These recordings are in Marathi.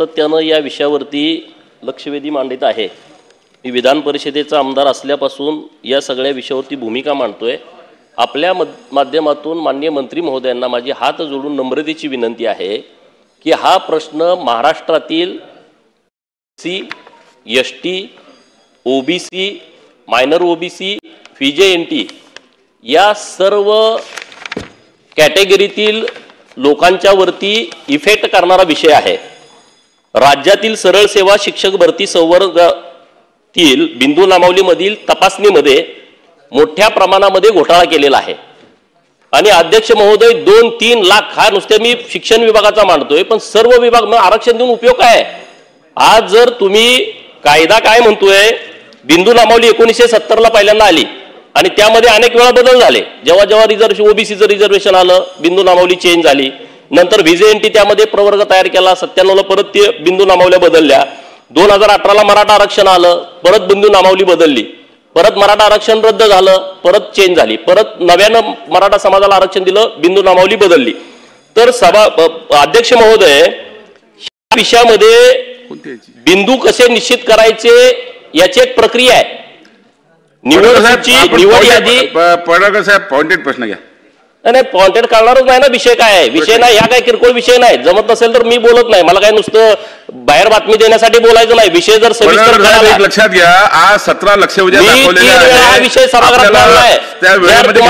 सातत्यानं या विषयावरती लक्षवेधी मांडत आहे। मी विधान परिषदेचा आमदार असल्यापासून या सगळ्या विषयावरती भूमिका मांडतोय। आपल्या माध्यमातून माननीय मंत्री महोदयांना माझी हात जोडून नम्रतेची विनंती आहे की हा प्रश्न महाराष्ट्रातील ST, OBC, minor OBC, VJNT या सर्व कॅटेगरीतील लोकांच्या वरती इफेक्ट करणारा विषय आहे। राज्यातील सरळ सेवा शिक्षक भरती संवर्गातील बिंदू नामावलीमधील तपासणीमध्ये मोठ्या प्रमाणामध्ये घोटाळा केलेला आहे आणि अध्यक्ष महोदय 2-3 लाख हा नुसते मी शिक्षण विभागाचा मांडतोय, पण सर्व विभाग मग आरक्षण देऊन उपयोग काय? आज जर तुम्ही कायदा काय म्हणतोय, बिंदू नामावली 1970 ला पहिल्यांदा आली आणि त्यामध्ये अनेक वेळा बदल झाले। जेव्हा जेव्हा रिझर्वेशन ओबीसीचं रिझर्वेशन आलं, बिंदू नामावली चेंज झाली। नंतर व्हीजेएनटी त्यामध्ये प्रवर्ग तयार केला, 97 ला परत ते बिंदू नामावल्या बदलल्या। 2018 ला मराठा आरक्षण आलं, परत बिंदू नामावली बदलली। परत मराठा आरक्षण रद्द झालं, परत चेंज झाली। परत नव्यानं मराठा समाजाला आरक्षण दिलं, बिंदू नामावली बदलली। तर अध्यक्ष महोदय, या विषयामध्ये बिंदू कसे निश्चित करायचे याची एक प्रक्रिया आहे। निवड यादी पडळकर साहेब पॉइंटेड प्रश्न घ्या। नाही पॉइंटेड करणारच नाही ना, विषय काय आहे? विषय नाही, ह्या काय किरकोळ विषय नाही। जमत नसेल तर मी बोलत नाही, मला काय नुसतं बाहेर बातमी देण्यासाठी बोलायचं नाही। विषय जर सविस्तर लक्षात घ्या, आज 17 लक्षवेधी दाखवलेले आहे, हा विषय सभागृहात मांडलाय। त्या वेळेमध्ये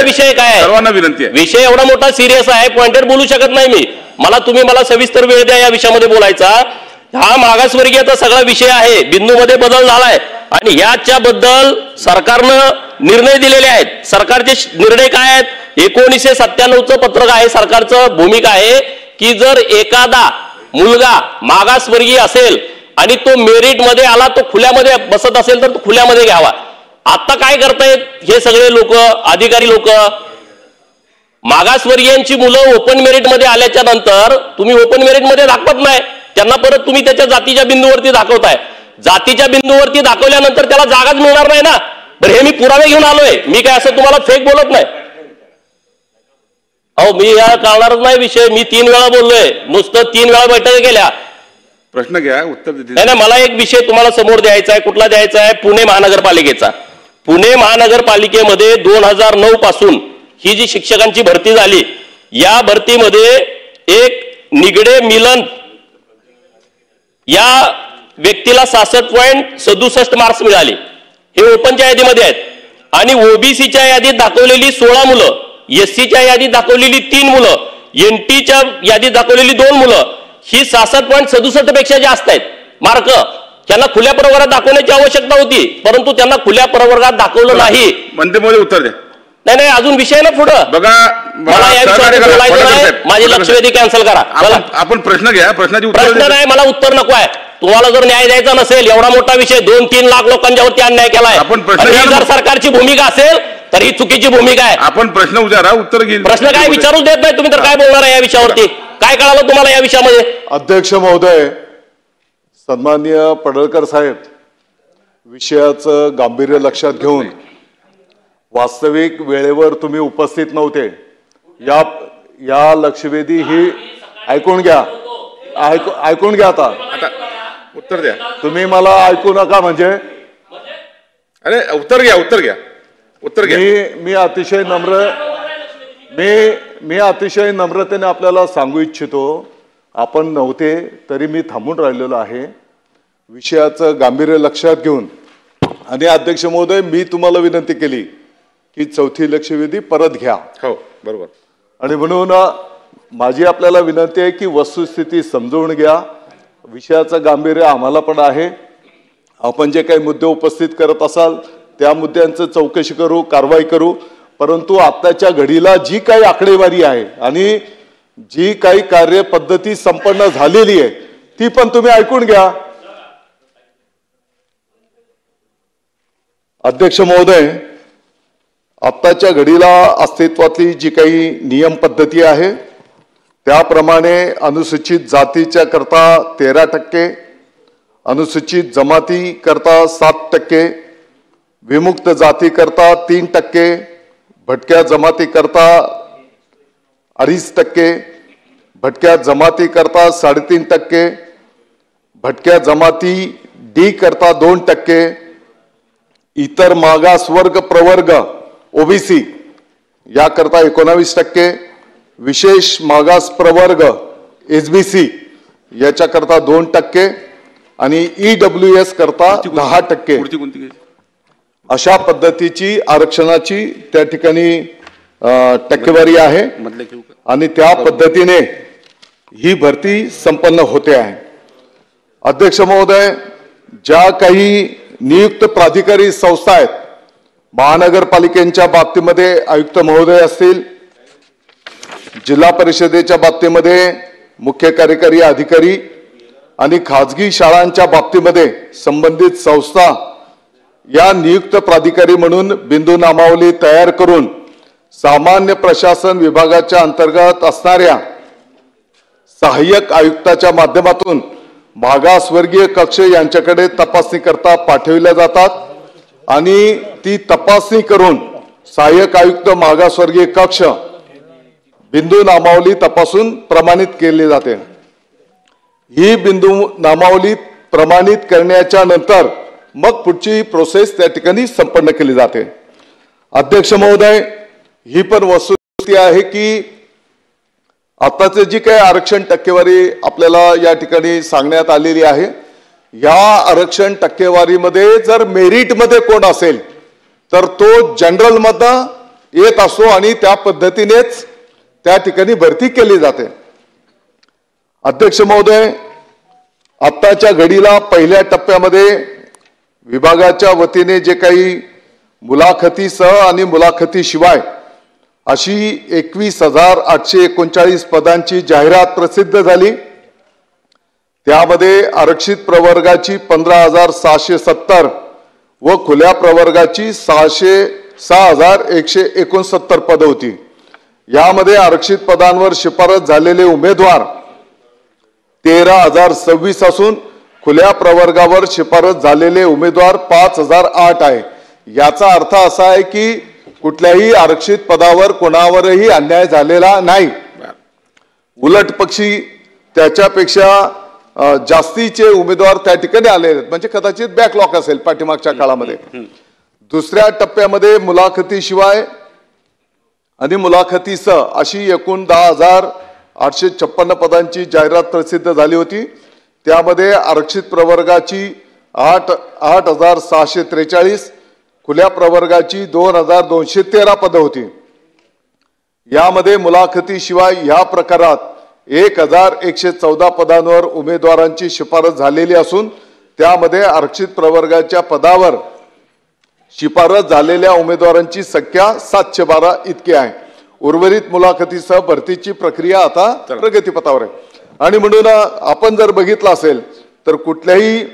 विषय काय सर्वांना विनंती आहे, विषय एवढा मोठा सिरियस आहे, पॉइंटेड बोलू शकत नाही मी। मला सविस्तर वेळ द्या या विषयामध्ये बोलायचा। हा मागासवर्गीयचा सगळा विषय आहे, बिंदूमध्ये बदल झालाय आणि याच्या बद्दल सरकारनं निर्णय दिलेले आहेत। सरकारचे निर्णय काय आहेत? 1997चं पत्रक आहे, सरकारचं भूमिका आहे की जर एखादा मुलगा मागासवर्गीय असेल आणि तो मेरिट मध्ये आला, तो खुल्यामध्ये बसत असेल तर तो खुल्यामध्ये घ्यावा। आता काय करतायत हे सगळे लोक, अधिकारी लोक, मागासवर्गीयांची मुलं ओपन मेरिट मध्ये आल्याच्या नंतर तुम्ही ओपन मेरिट मध्ये दाखवत नाही, त्यांना परत तुम्ही त्याच्या जातीच्या बिंदूवरती दाखवताय। जातीच्या बिंदूवरती दाखवल्यानंतर त्याला जागाच मिळणार नाही ना। बरं, हे मी पुरावे घेऊन आलोय, मी काय असं तुम्हाला फेक बोलत नाही। अहो, मी या कळणारच नाही विषय, मी 3 वेळा बोललोय, नुसतं 3 वेळा बैठका केल्या। प्रश्न घ्या, उत्तर देतील। नाही, मला एक विषय तुम्हाला समोर द्यायचा आहे। कुठला द्यायचा आहे? पुणे महानगरपालिकेचा। पुणे महानगरपालिकेमध्ये 2009 पासून ही जी शिक्षकांची भरती झाली, या भरतीमध्ये एक निगडे मिलन या व्यक्तीला 66.67 मार्क्स मिळाले। हे ओपनच्या यादीमध्ये आहेत आणि ओबीसीच्या यादीत दाखवलेली 16 मुलं, एससीच्या यादीत दाखवलेली 3 मुलं, एनटीच्या यादीत दाखवलेली 2 मुलं, ही 66.67 पेक्षा जास्त आहेत मार्क। त्यांना खुल्या प्रवर्गात दाखवण्याची आवश्यकता होती, परंतु त्यांना खुल्या प्रवर्गात दाखवलं नाही। मंत्री महोदय उत्तर द्या। नाही, अजून विषय ना पुढं बघा, मला या विषयावर बोलायचं नाही, माझी लक्षवेधी कॅन्सल करा। आपण प्रश्न घ्या, प्रश्नाची प्रश्न नाही, मला उत्तर नको आहे। तुम्हाला जर न्याय द्यायचा नसेल, एवढा मोठा विषय, 2-3 लाख लोकांच्यावरती अन्याय केलाय, जर सरकारची भूमिका असेल तर ही चुकीची भूमिका आहे। आपण प्रश्न विचारा, उत्तर घेईल। प्रश्न काय विचारूच देत नाही तुम्ही, तर काय बोलणार आहे या विषयावरती? काय कळालं तुम्हाला या विषयामध्ये? अध्यक्ष महोदय, सन्माननीय पडळकर साहेब, विषयाचं गांभीर्य लक्षात घेऊन वास्तविक वेळेवर तुम्ही उपस्थित नव्हते। या लक्षवेधी ही ऐकून घ्या, ऐकून घ्या। आता उत्तर द्या। तुम्ही मला ऐकू नका म्हणजे? अरे उत्तर घ्या, उत्तर घ्या, उत्तर घ्या। मी अतिशय नम्रतेने आपल्याला सांगू इच्छितो, आपण नव्हते तरी मी थांबून राहिलेलो आहे। विषयाचं गांभीर्य लक्षात घेऊन आणि अध्यक्ष महोदय, मी तुम्हाला विनंती केली की 4थी लक्षवेधी परत घ्या। हो, बरोबर। आणि म्हणून माझी आपल्याला विनंती आहे की वस्तुस्थिती समजून घ्या। विषयाचं गांभीर्य आम्हाला पण आहे। आपण जे काही मुद्दे उपस्थित करत असाल त्या मुद्द्यांचं चौकशी करू, कारवाई करू, परंतु आत्ताच्या घडीला जी काही आकडेवारी आहे आणि जी काही कार्यपद्धती संपन्न झालेली आहे ती पण तुम्ही ऐकून घ्या। अध्यक्ष महोदय, आत्ताच्या घडीला अस्तित्वातली जी काही नियम पद्धती आहे त्याप्रमाणे अनुसूचित जातीच्या करता 13%, अनुसूचित जमाती करता 7%, विमुक्त जाती करता 3%, भटक्या जमाती करता 2.5%, भटक्या जमाती करता 3.5%, भटक्या जमाती डी करता 2%, इतर मागासवर्ग प्रवर्ग ओबीसी याकरता 19%, विशेष मागास प्रवर्ग एसबीसी याच्याकरता 2% आणि ईडब्ल्यूएस करता 10%. अशा पद्धतीची आरक्षणाची त्या ठिकाणी टक्केवारी आहे आणि त्या पद्धतीने ही भरती संपन्न होते आहे. अध्यक्ष महोदय, ज्या काही नियुक्त प्राधिकारी संस्था आहेत, महानगरपालिकेच्या बाबतीमध्ये आयुक्त महोदय असतील, जिल्हा परिषदेच्या बाबतीमध्ये मुख्य कार्यकारी अधिकारी आणि खाजगी शाळांच्या बाबतीमध्ये संबंधित संस्था या नियुक्त प्राधिकारी म्हणून बिंदू नामावली तयार करून सामान्य प्रशासन विभागाच्या अंतर्गत असणाऱ्या सहाय्यक आयुक्ताच्या माध्यमातून मागासवर्गीय कक्ष यांच्याकडे तपासणी करता पाठविल्या जातात आणि ती तपासणी करून सहाय्यक आयुक्त मागासवर्गीय कक्ष बिंदू नामावली तपासून प्रमाणित केली जाते. ही बिंदू नामावली प्रमाणित करण्याच्या नंतर मग पुढची प्रोसेस त्या ठिकाणी संपन्न केली जाते. अध्यक्ष महोदय, ही पण वस्तुस्थिती आहे की आताचे जी काही आरक्षण टक्केवारी आपल्याला या ठिकाणी सांगण्यात आलेली आहे, या आरक्षण टक्केवारीमध्ये जर मेरिटमध्ये कोण असेल तर तो जनरल मधनं येत असतो आणि त्या पद्धतीनेच त्या ठिकाणी भरती केली जाते. अध्यक्ष महोदय, आत्ताच्या घडीला पहिल्या टप्प्यामध्ये विभागाच्या वतीने जे काही मुलाखतीसह आणि मुलाखतीशिवाय अशी 21,839 पदांची जाहिरात प्रसिद्ध झाली. त्यामध्ये आरक्षित प्रवर्गाची 15,670 व खुल्या प्रवर्गाची 6,169 पदं होती. यामध्ये आरक्षित पदांवर शिफारस झालेले उमेदवार 13,026 असून खुल्या प्रवर्गावर शिफारस झालेले उमेदवार 5,008 आहे. याचा अर्थ असा आहे की कुठल्याही आरक्षित पदावर कोणावरही अन्याय झालेला नाही. उलट पक्षी त्याच्यापेक्षा जास्तीचे उमेदवार त्या ठिकाणी आले, म्हणजे कदाचित बॅकलॉग असेल पाठीमागच्या काळामध्ये. दुसऱ्या टप्प्यामध्ये मुलाखतीशिवाय आणि मुलाखतीसह अशी एकूण 10,856 पदांची जाहिरात प्रसिद्ध झाली होती. त्यामध्ये आरक्षित प्रवर्गाची 8,643, खुल्या प्रवर्गाची 2,213 पदं होती. यामध्ये मुलाखतीशिवाय या प्रकारात 1,114 पदांवर उमेदवारांची शिफारस झालेली असून त्यामध्ये आरक्षित प्रवर्गाच्या पदावर शिफारस झालेल्या उमेदवारांची संख्या 712 इतकी आहे. उर्वरित मुलाखतीसह भरतीची प्रक्रिया आता प्रगतीपथावर आहे. आणि म्हणून आपण जर बघितलं असेल तर कुठल्याही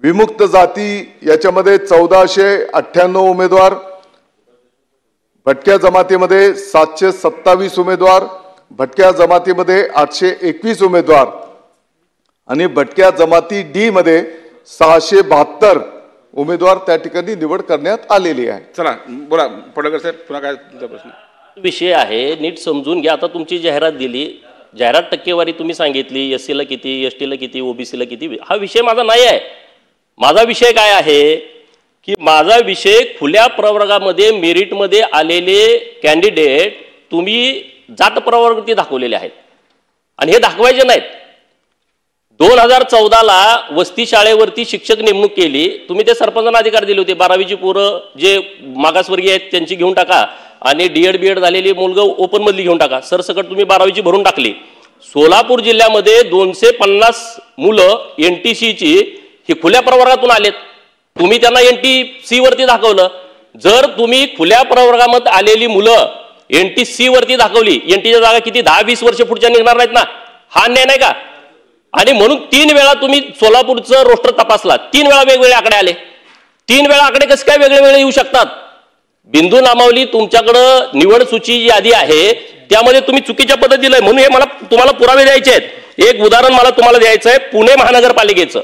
विमुक्त जाती याच्यामध्ये 1,498 उमेदवार, भटक्या जमातीमध्ये 727 उमेदवार, भटक्या जमातीमध्ये 821 उमेदवार आणि भटक्या जमाती डी मध्ये 672 उमेदवार त्या ठिकाणी निवड करण्यात आलेली आहे. चला बोला पडळकर साहेब, पुन्हा काय तुमचा प्रश्न विषय आहे नीट समजून घ्या. आता तुमची जाहिरात दिली, जाहिरात टक्केवारी तुम्ही सांगितली, एससीला किती, एसटीला किती, ओबीसीला किती, हा विषय माझा नाही आहे. माझा विषय काय आहे की माझा विषय खुल्या प्रवर्गामध्ये मेरिटमध्ये आलेले कॅन्डिडेट तुम्ही जात प्रवर्गावरती दाखवलेले आहेत आणि हे दाखवायचे नाहीत. 2014ला वस्ती शाळेवरती शिक्षक नेमणूक केली, तुम्ही ते सरपंचांना अधिकार दिले होते 12वीची पोरं जे मागासवर्गीय आहेत त्यांची घेऊन टाका आणि डीएड बीएड झालेली मुलगं ओपन मधली घेऊन टाका. सरसकट तुम्ही 12वीची भरून टाकली. सोलापूर जिल्ह्यामध्ये 250 मुलं एनटीसीची ही खुल्या प्रवर्गातून आलेत, तुम्ही त्यांना एनटीसी वरती दाखवलं. जर तुम्ही खुल्या प्रवर्गामध्ये आलेली मुलं एनटीसी वरती दाखवली, एनटीच्या जागा किती 10-20 वर्ष पुढच्या निघणार नाहीत ना, हा अन्याय नाही का? आणि म्हणून 3 वेळा तुम्ही सोलापूरचं रोस्टर तपासला, 3 वेळा वेगवेगळे आकडे आले. 3 वेळा आकडे कसे काय वेगळे वेगळे येऊ शकतात? बिंदू नामावली तुमच्याकडं निवड सूची यादी आहे त्यामध्ये तुम्ही चुकीच्या पद्धतीने, म्हणून हे मला तुम्हाला पुरावे द्यायचे आहेत. एक उदाहरण मला तुम्हाला द्यायचं आहे पुणे महानगरपालिकेचं.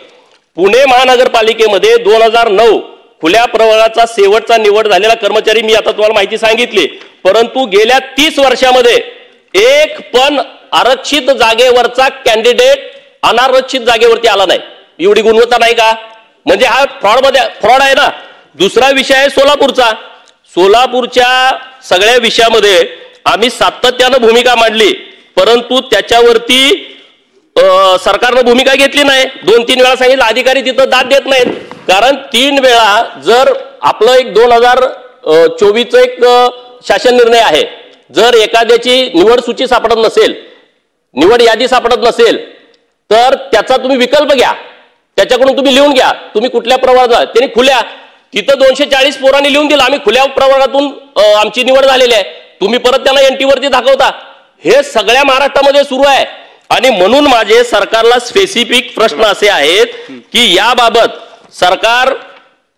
पुणे महानगरपालिकेमध्ये 2009 खुल्या प्रवर्गाचा शेवटचा निवड झालेला कर्मचारी, मी आता तुम्हाला माहिती सांगितली, परंतु गेल्या 30 वर्षामध्ये एक पण आरक्षित जागेवरचा कॅन्डिडेट अनारक्षित जागेवरती आला नाही. एवढी गुणवत्ता नाही का? म्हणजे हा फ्रॉड आहे ना. दुसरा विषय आहे सोलापूरच्या सगळ्या विषयामध्ये आम्ही सातत्यानं भूमिका मांडली, परंतु त्याच्यावरती सरकारनं भूमिका घेतली नाही. 2-3 वेळा सांगितलं, अधिकारी तिथं दाद देत नाहीत. कारण 3 वेळा जर आपलं एक 2024 एक शासन निर्णय आहे, जर एखाद्याची निवड सूची सापडत नसेल, निवड यादी सापडत नसेल, तर त्याचा तुम्ही विकल्प घ्या, त्याच्याकडून तुम्ही लिहून घ्या तुम्ही कुठल्या प्रवर्गात. त्यांनी खुल्या तिथं 240 पोरांनी लिहून दिलं आम्ही खुल्या प्रवर्गातून आमची निवड झालेली आहे, तुम्ही परत त्यांना एनटी वरती दाखवता. हे सगळ्या महाराष्ट्रामध्ये सुरू आहे. आणि म्हणून माझे सरकारला स्पेसिफिक प्रश्न असे आहेत की याबाबत सरकार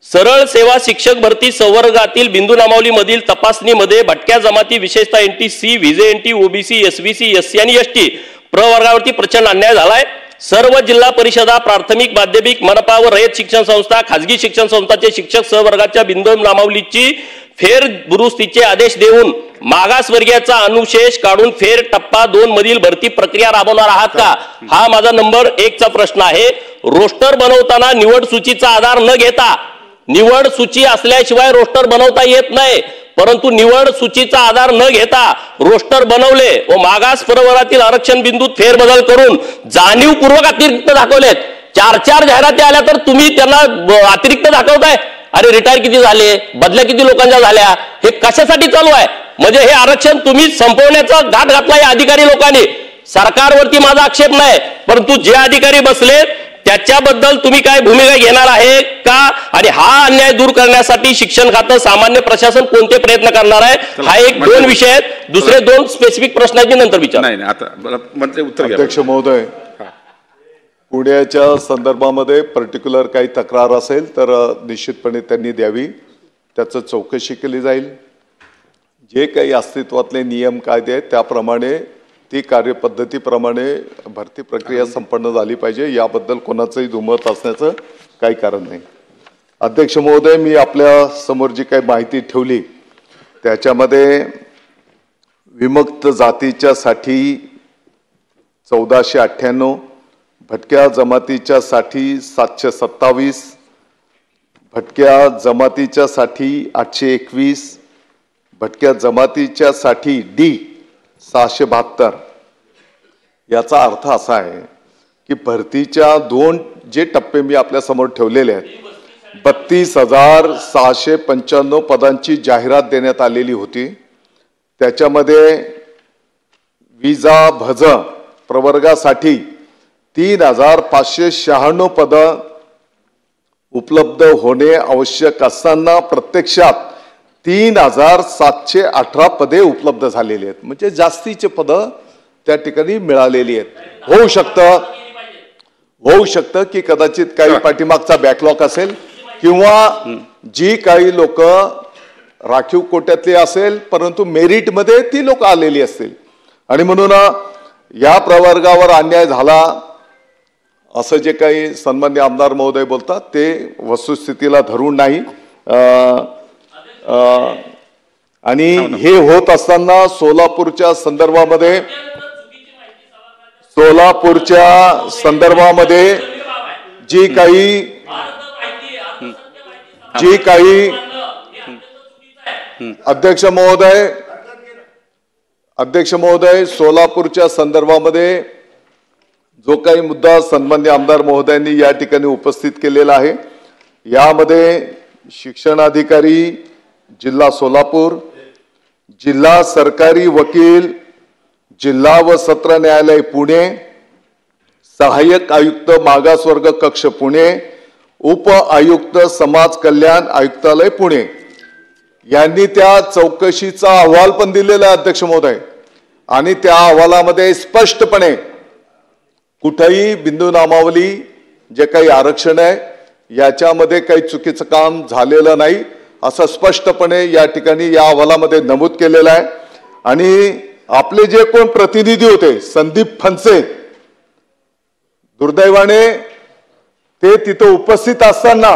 सरळ सेवा शिक्षक भरती संवर्गातील बिंदू नामावलीमधील तपासणीमध्ये भटक्या जमाती विशेषतः NT C, VJ NT, OBC, SBC, SC आणि एसटी प्रवर्गावरती प्रचंड अन्याय झालाय. सर्व जिल्हा परिषदा, प्राथमिक, माध्यमिक, मनपा व रयत शिक्षण संस्था, खाजगी शिक्षण संस्थांचे शिक्षक सहवर्गाच्या बिंदू नामावलीची फेर दुरुस्तीचे आदेश देऊन मागासवर्गीयाचा अनुशेष काढून फेर टप्पा 2 मधील भरती प्रक्रिया राबवणार आहात का? हा माझा नंबर 1 चा प्रश्न आहे. रोस्टर बनवताना निवड सूचीचा आधार न घेता, निवड सूची असल्याशिवाय रोस्टर बनवता येत नाही, परंतु निवड सूचीचा आधार न घेता रोस्टर बनवले व मागास प्रवर्गातील आरक्षण बिंदूत फेरबदल करून जाणीवपूर्वक अतिरिक्त दाखवलेत. 4 जाहिराती आल्या तर तुम्ही त्यांना अतिरिक्त दाखवताय. अरे रिटायर किती झाले, बदल्या किती लोकांच्या झाल्या, हे कशासाठी चालू आहे? म्हणजे हे आरक्षण तुम्ही संपवण्याचा घाट घातला या अधिकारी लोकांनी. सरकारवरती माझा आक्षेप नाही, परंतु जे अधिकारी बसले त्याच्याबद्दल तुम्ही काय भूमिका घेणार आहे का? आणि हा अन्याय दूर करण्यासाठी शिक्षण खातं, सामान्य प्रशासन कोणते प्रयत्न करणार आहे? हा एक 2 विषय आहेत. दुसरे 2 स्पेसिफिक प्रश्न आहेत, मी नंतर विचार. नाही आता मंत्री उत्तर घ्या. अध्यक्ष महोदय, पुण्याच्या संदर्भामध्ये पर्टिक्युलर काही तक्रार असेल तर निश्चितपणे त्यांनी द्यावी, त्याचं चौकशी केली जाईल. जे काही अस्तित्वातले नियम कायदे आहेत त्याप्रमाणे ती कार्यपद्धतीप्रमाणे भरती प्रक्रिया संपन्न झाली पाहिजे, याबद्दल कोणाचंही दुमत असण्याचं काही कारण नाही. अध्यक्ष महोदय, मी आपल्या समोर जी काही माहिती ठेवली त्याच्यामध्ये विमुक्त जातीच्या साठी 1498, भटक्या जमातीच्या साठी 727, भटक्या जमातीच्या साठी 821, भटक्या जमातीच्या साठी डी 672. याचा अर्थ असा आहे की भरतीच्या 2 जे टप्पे मी आपल्या समोर ठेवलेले आहेत, 32,695 पदांची जाहिरात देण्यात आलेली होती. त्याच्यामध्ये विजा भज प्रवर्गासाठी 3,596 पदं उपलब्ध होणे आवश्यक असताना प्रत्यक्षात 3,718 पदे उपलब्ध झालेली आहेत. म्हणजे जास्तीचे पदं त्या ठिकाणी मिळालेली आहेत. होऊ शकतं की कदाचित काही पाठीमागचा बॅकलॉग असेल किंवा जी काही लोक राखीव कोट्यातली असेल परंतु मेरिटमध्ये ती लोक आलेली असतील आणि म्हणून या प्रवर्गावर अन्याय झाला असं जे काही सन्माननीय आमदार महोदय बोलतात ते वस्तुस्थितीला धरून नाही. आणि हे होत असताना सोलापूरच्या संदर्भामध्ये जी काही अध्यक्ष महोदय सोलापूरच्या संदर्भामध्ये जो काही मुद्दा सन्माननीय आमदार महोदयांनी या ठिकाणी उपस्थित केलेला आहे, यामध्ये शिक्षणाधिकारी जिल्हा सोलापूर, जिल्हा सरकारी वकील जिल्हा व सत्र न्यायालय पुणे, सहाय्यक आयुक्त मागासवर्ग कक्ष पुणे, उप आयुक्त समाज कल्याण आयुक्तालय पुणे यांनी त्या चौकशीचा अहवाल पण दिलेला आहे अध्यक्ष महोदय. आणि त्या अहवालामध्ये स्पष्टपणे कुठेही बिंदू नामावली जे काही आरक्षण आहे याच्यामध्ये काही चुकीचं काम झालेलं नाही असं स्पष्टपणे या ठिकाणी या अहवालामध्ये नमूद केलेलं आहे. आणि आपले जे कोण प्रतिनिधी होते संदीप फणसे, दुर्दैवाने ते तिथे उपस्थित असताना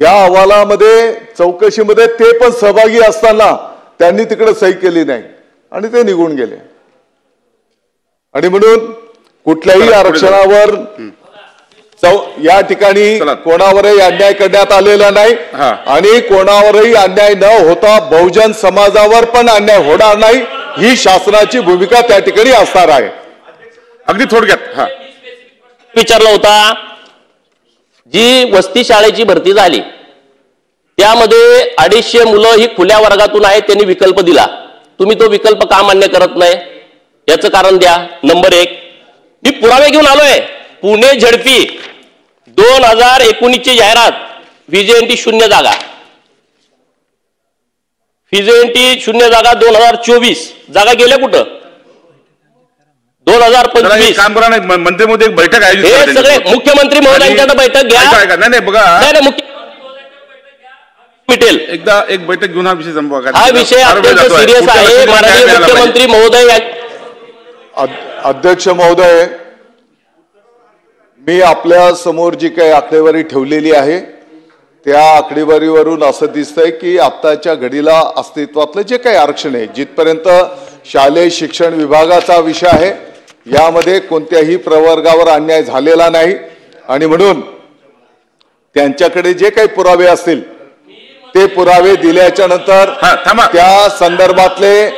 या अहवालामध्ये चौकशीमध्ये ते पण सहभागी असताना त्यांनी तिकडे सही केली नाही आणि ते निघून गेले. आणि म्हणून कुठल्याही आरक्षणावर या ठिकाणी कोणावरही अन्याय करण्यात आलेला नाही आणि कोणावरही अन्याय न होता बहुजन समाजावर पण अन्याय होणार नाही ही शासनाची भूमिका त्या ठिकाणी असणार आहे. अगदी थोडक्यात विचारला होता, जी वस्ती शाळेची भरती झाली त्यामध्ये 250 मुलं ही खुल्या वर्गातून आहेत, त्यांनी विकल्प दिला. तुम्ही तो विकल्प का मान्य करत नाही याचं कारण द्या. नंबर 1, मी पुरावे घेऊन आलोय. पुणे झडपी 2019 ची जाहिरात, व्हीजेएनटी 0 जागा, व्हीजेएनटी 0 जागा. 2024 जागा गेल्या कुठं? 2025 काम करा. मंत्री मध्ये एक बैठक आयोजित हे सगळे मुख्यमंत्री महोदयांच्या बैठक घ्या. नाही बघा, नाही मिटेल. एकदा एक बैठक घेऊन हा विषय संपवा. हा विषय अत्यंत सिरियस आहे. माननीय मुख्यमंत्री महोदय. अध्यक्ष महोदय, मी आपल्या समोर जी काही आकडेवारी ठेवलेली आहे त्या आकडेवारीवरून असं दिसतंय की आत्ताच्या घडीला अस्तित्वातलं जे काही आरक्षण आहे, जिथपर्यंत शालेय शिक्षण विभागाचा विषय आहे, यामध्ये कोणत्याही प्रवर्गावर अन्याय झालेला नाही. आणि म्हणून त्यांच्याकडे जे काही पुरावे असतील ते पुरावे दिल्याच्या नंतर त्या संदर्भातले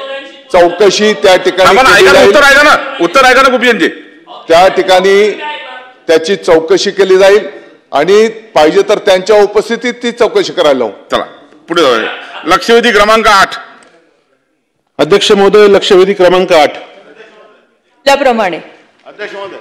चौकशी त्या ठिकाणी उत्तर ऐका ना गोपीजी, त्या ठिकाणी त्याची चौकशी केली जाईल आणि पाहिजे तर त्यांच्या उपस्थितीत ती चौकशी करायला लावू. चला पुढे जाऊया. लक्षवेधी क्रमांक 8. अध्यक्ष महोदय, लक्षवेधी क्रमांक 8 त्याप्रमाणे अध्यक्ष महोदय